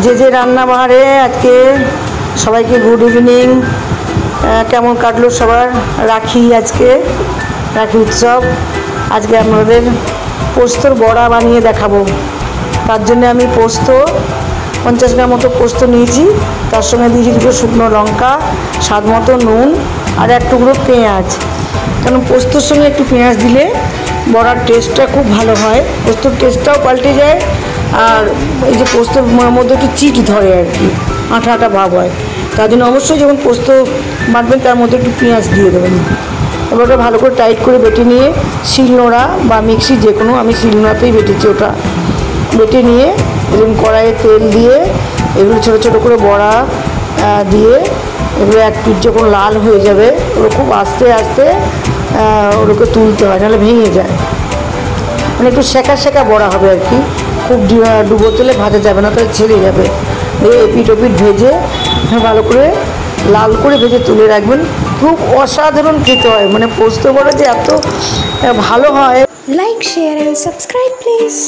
যে রান্না বাহারে আজকে সবাইকে গুড ইভিনিং। কেমন কাটলো সবার রাখি? আজকে রাখি উৎসব। আজকে আমাদের পোস্তর বড়া বানিয়ে দেখাবো। তার জন্য আমি পোস্ত 50 গ্রাম মতো পোস্ত নিয়েছি। তার সঙ্গে দিয়েছি 2 শুকনো লঙ্কা, স্বাদ মতো নুন আর 1 টুকরো পেঁয়াজ। কারণ পোস্তর সঙ্গে একটু পেঁয়াজ দিলে বড়ার টেস্টটা খুব ভালো হয়, পোস্তর টেস্টটাও পাল্টে যায়। আর এই যে পোস্তর মধ্যে একটু চিট ধরে আর কি, আঠা আঠা ভাব হয়। তার জন্য অবশ্যই যখন পোস্ত বাটবেন তার মধ্যে একটু পেঁয়াজ দিয়ে দেবেন। এবার ওটা ভালো করে টাইট করে বেটে নিয়ে শিলনোড়া বা মিক্সি যে কোনো, আমি শিলনোড়াতেই বেটেছি, ওটা বেটে নিয়ে এরকম কড়াইয়ে তেল দিয়ে এগুলো ছোটো ছোটো করে বড়া দিয়ে এগুলো এক পিঠ যখন লাল হয়ে যাবে ওগুলো খুব আস্তে আস্তে ওগুলোকে তুলতে হয়, নাহলে ভেঙে যায়। মানে একটু সেঁকা সেঁকা বড়া হবে আর কি, খুব ডুবো তেলে ভাজা যাবে না, তাহলে ছেড়ে যাবে। এপিঠ ওপিঠ ভেজে ভালো করে লাল করে ভেজে তুলে রাখবেন। খুব অসাধারণ খেতে হয়, মানে পোস্ত বড়া যে এত ভালো হয়। Like, share and subscribe please.